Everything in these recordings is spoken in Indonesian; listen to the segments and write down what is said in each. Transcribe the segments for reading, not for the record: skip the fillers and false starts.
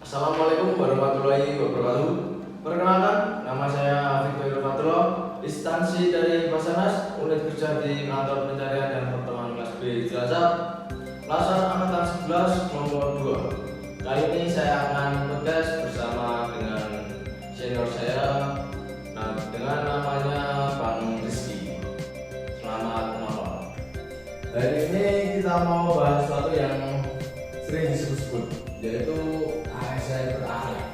Assalamualaikum warahmatullahi wabarakatuh. Perkenalkan, nama saya Victor Fatullah, instansi dari Basarnas, unit kerja di kantor pencarian dan pertolongan kelas B Cilacap, Lasar angkatan 11 nomor 2. Kali ini saya akan podcast bersama dengan senior saya, dengan namanya Bang Rizky. Selamat malam. Hari ini kita mau bahas sesuatu yang sering disebut-sebut, yaitu ASN berakhlak.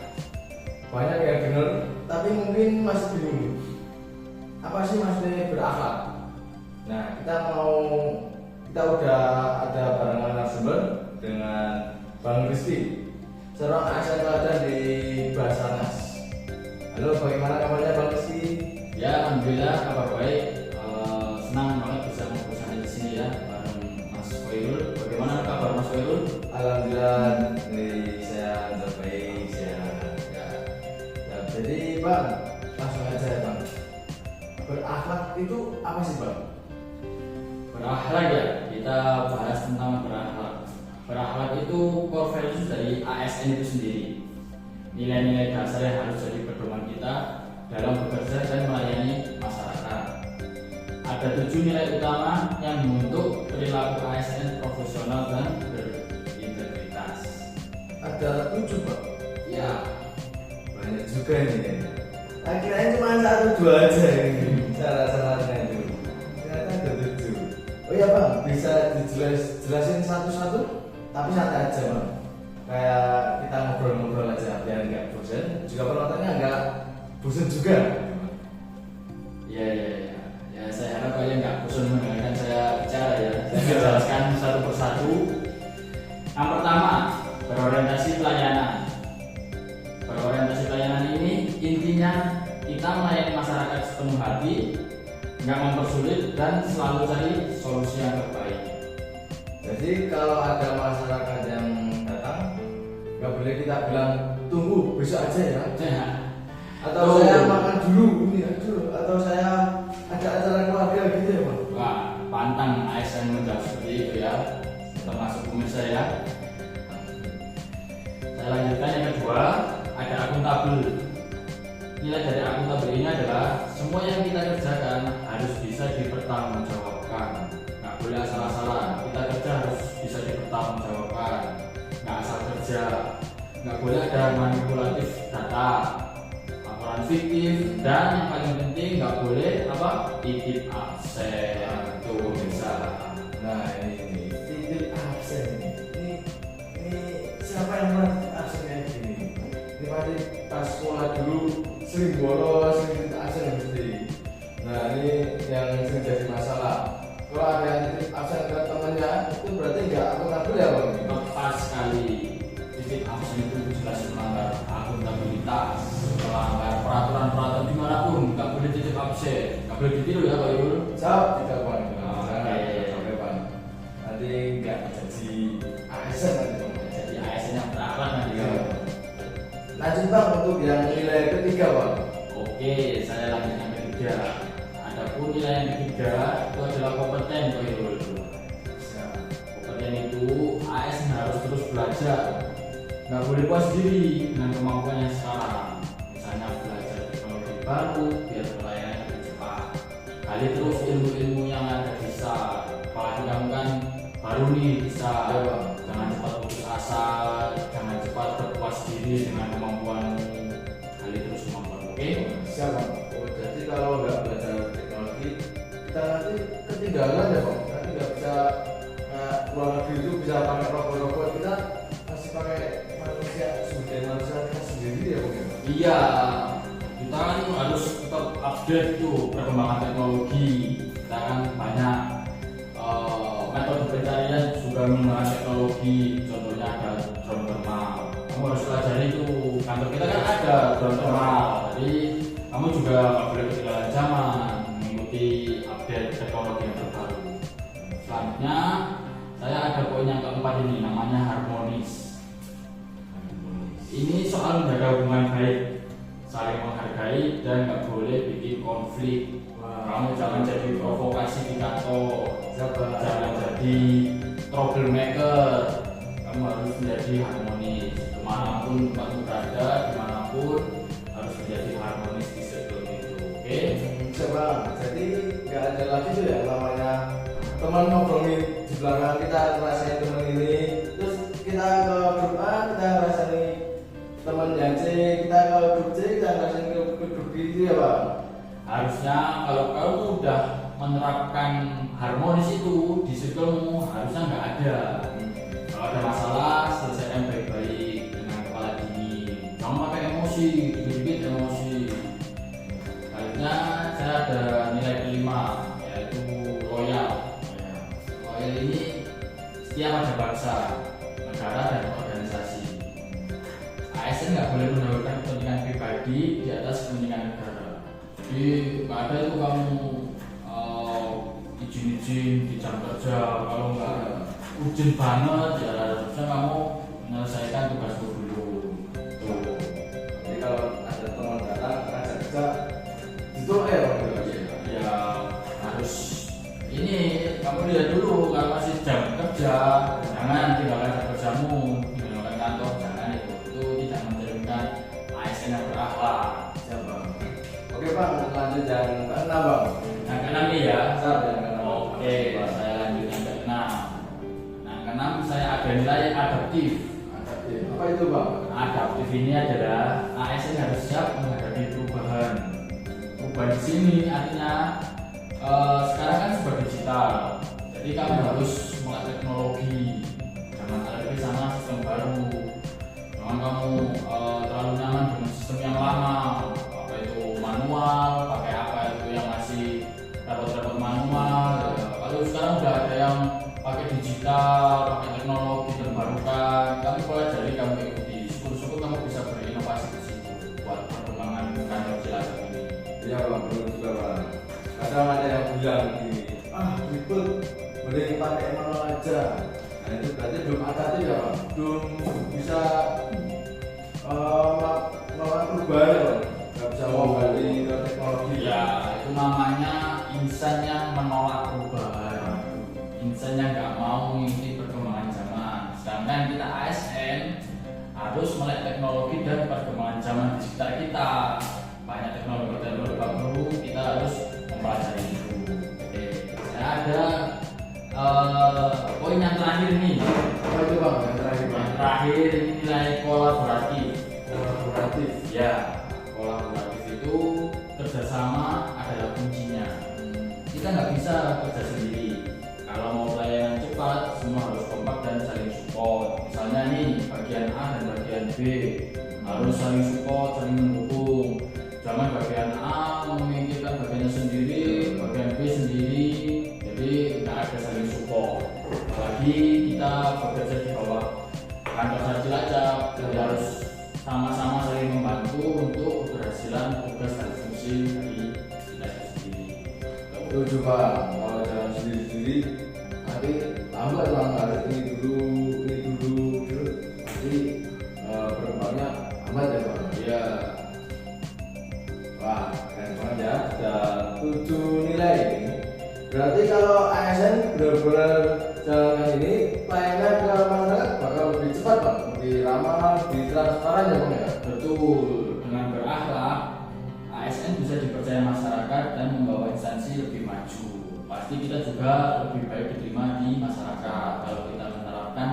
Banyak yang dengar, tapi mungkin masih bingung. Apa sih maksudnya berakhlak? Nah, kita udah ada barengan narasumber dengan Bang Rizky, seorang ASN teladan di Basarnas. Halo, bagaimana kabarnya Bang Rizky? Ya, alhamdulillah kabar baik. Senang banget bisa bersama di sini ya bareng Mas Khairul. Bagaimana kabar Mas Khairul? Alhamdulillah, saya baik, sehat. Ya, jadi Bang, langsung aja ya Bang. Berakhlak itu apa sih Bang? Berakhlak ya, kita bahas tentang berakhlak. Berakhlak itu core values dari ASN itu sendiri. Nilai-nilai dasar yang harus jadi pedoman kita dalam bekerja dan melayani masyarakat. Ada 7 nilai utama yang membentuk perilaku ASN profesional dan berintegritas. Ada 7 Bang? Ya, Banyak juga ini. Kirain cuma 1-2 aja ini. Salah-salahnya itu. Ternyata ada 7. Oh iya Bang, bisa dijelasin satu-satu? Tapi santai aja Bang. Kayak kita ngobrol-ngobrol aja biar nggak bosan. Juga penontonnya nggak bosan juga. Ya, saya harap kalian nggak bosan mendengarkan saya bicara ya. Saya akan jelaskan satu persatu. Yang pertama, berorientasi pelayanan. Berorientasi pelayanan ini intinya kita melayani masyarakat sepenuh hati, nggak mempersulit dan selalu cari solusi yang terbaik. Jadi kalau ada masyarakat yang datang, nggak boleh kita bilang tunggu besok aja ya. Atau saya makan dulu ini aduh, atau saya ada acara keluarga gitu ya Bang. Wah, pantang ASN menjawab seperti itu ya, termasuk pemirsa ya. Saya lanjutkan yang kedua, ada akuntabel. Nilai dari akuntabel ini adalah semua yang kita kerjakan harus bisa dipertanggungjawabkan. Nggak boleh asal-asalan, kita kerja harus bisa dipertanggungjawabkan. Nggak asal kerja, nggak boleh ada manipulatif data, laporan fiktif, dan yang paling penting nggak boleh titip absen. Tuh bisa. Nah ini titip absen ini siapa yang pernah titip absen kayak gini? Ini pasti pas sekolah dulu sering bolos, sering titip absen mesti. Nah ini yang sering jadi masalah. Kalau ada yang titip absen ke temannya itu berarti nggak akuntabel ya Bang? Tepat sekali. Titip absen itu jelas melanggar akuntabilitas, melanggar peraturan-peraturan dimanapun. Nggak boleh titip absen, nggak boleh ditiru ya Pak Yul. Siap, tidak Bang. Oke. Sampai Bang. Nanti nggak jadi ASN nanti Bang. Jadi ASN yang berakhlak nanti. Iya. Lanjut Bang untuk yang nilai ketiga Bang. Oke, saya lanjut yang ketiga. Adapun nilai yang ketiga itu adalah kompeten Pak Yul. Siap. Kompeten itu ASN harus terus belajar. Nggak boleh puas diri dengan kemampuan yang sekarang. Misalnya belajar teknologi baru biar pelayanan lebih cepat. Gali terus ilmu-ilmu yang ada bisa. Apalagi kamu kan baru nih bisa. Jangan cepat putus asa, jangan cepat berpuas diri dengan kemampuanmu. Gali terus kemampuan. Oke? Siap Bang. Oh, jadi kalau nggak belajar teknologi kita nanti ketinggalan ya Bang. Nanti nggak bisa luar negeri itu bisa pakai robot-robot, kita masih pakai manusia kita sendiri ya Bang. Iya, kita kan harus tetap update tuh perkembangan teknologi. Kita kan banyak metode pencarian juga menggunakan teknologi. Contohnya ada drone thermal. Kamu harus pelajari itu. Kantor kita kan ada drone thermal. Jadi kamu juga nggak boleh ketinggalan zaman, mengikuti update teknologi yang terbaru. Selanjutnya, saya ada poin yang keempat ini, namanya harmonis. Ini soal menjaga hubungan baik, saling menghargai dan nggak boleh bikin konflik. Kamu jangan jadi provokasi di kantor, jangan jadi troublemaker. Kamu harus menjadi harmonis. Kemanapun dimanapun tempatmu berada, dimanapun harus menjadi harmonis di circle itu. Oke? Coba, jadi nggak ada lagi tuh ya namanya teman ngobrolin di belakang kita ngerasain teman ini, terus kita ke grup A kita ngerasain teman yang C, kita ke grup C kita ngerasain ke grup B itu ya Bang. Harusnya kalau kamu udah menerapkan harmonis itu di circlemu, harusnya nggak ada. Kalau ada masalah, selesaikan baik-baik dengan kepala dingin. Jangan pakai emosi, dikit-dikit emosi. Selanjutnya saya ada nilai kelima, yaitu loyal. Loyal ini setia pada bangsa, negara, dan organisasi. ASN nggak boleh mendahulukan kepentingan pribadi di atas kepentingan negara. Jadi nggak ada itu kamu izin-izin di jam kerja, kalau nggak urgent banget ya harusnya kamu menyelesaikan tugasmu dulu. Tuh. Jadi kalau ada teman datang ngajak kerja itu Ya harus ini kamu lihat dulu kalau masih jam kerja, jangan tinggalkan jam kerjamu, tinggalkan kantor, jangan itu tidak mencerminkan ASN yang berakhlak. siapa? Oke Bang, lanjut yang ke-6 Bang. Yang keenam nih ya. Siap yang ke-6. Oke, saya lanjut yang keenam. Nah, keenam saya ada nilai adaptif. Adaptif. Apa itu Bang? Adaptif ini adalah ASN harus siap menghadapi perubahan. Perubahan di sini artinya sekarang kan serba digital, jadi kamu harus melek teknologi. Jangan adaptif sama sistem baru. Jangan kamu terlalu nyaman dengan sistem yang lama. Apa itu manual, pakai apa itu yang masih repot-repot manual. Kalau sekarang udah ada yang pakai digital, pakai teknologi terbarukan, kamu pelajari, kamu ikuti. Syukur-syukur kamu bisa berinovasi di situ buat perkembangan kantor Cilacap ini. Iya Bang, betul juga Bang. Kadang ada yang bilang gini, ribet, boleh pakai manual aja. Nah itu berarti belum adaptif ya Bang, belum bisa melakukan perubahan ya Bang. Nggak bisa mengganti ke teknologi. Ya, itu namanya insan yang menolak perubahan. Insan yang nggak mau mengikuti perkembangan zaman. Sedangkan kita ASN harus melek teknologi dan perkembangan zaman di sekitar kita. Banyak teknologi baru, kita harus mempelajari itu. Oke, saya ada poin yang terakhir nih. Apa itu Bang? Yang terakhir Bang. Yang terakhir ini nilai kolaboratif. Kolaboratif. Ya, kolaboratif itu kerjasama adalah kuncinya. Kita nggak bisa kerja sendiri. Kalau mau pelayanan cepat, semua harus kompak dan saling support. Misalnya nih, bagian A dan bagian B harus saling support, saling mendukung. Jangan bagian A memikirkan bagiannya sendiri, bagian B sendiri. Jadi nggak ada saling support. Apalagi kita bekerja di bawah kantor Cilacap, jadi harus sama-sama saling membantu untuk keberhasilan tugas dan fungsi dari Cilacap sendiri. Setuju Bang, kalau jalan sendiri-sendiri nanti lambat Bang, harus ini dulu, nanti berkembangnya lambat ya Bang. Ya, Wah, keren banget ya, sudah 7 nilai ini. Berarti kalau ASN benar-benar jalankan ini, pelayanan ke masyarakat bakal lebih cepat Bang, lebih ramah, lebih transparan ya Bang ya. betul. Dengan berakhlak, ASN bisa dipercaya masyarakat dan membawa instansi lebih maju. Pasti kita juga lebih baik diterima di masyarakat kalau kita menerapkan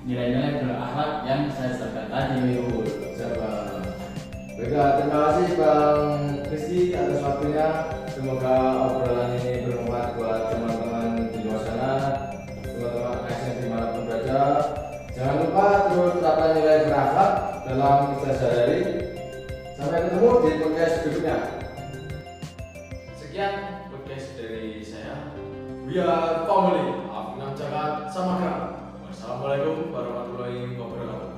nilai-nilai berakhlak yang saya sebutkan tadi. Siapa? Baiklah, terima kasih Bang Rizky atas waktunya. Semoga obrolan ini bermanfaat buat teman-teman di luar sana, teman-teman ASN dimanapun berada. Jangan lupa terus terapkan nilai berakhlak dalam kerja sehari-hari. Sampai ketemu di podcast berikutnya. Sekian podcast dari saya. We are family. Afnam Jakarta Samagra. Wassalamualaikum warahmatullahi wabarakatuh.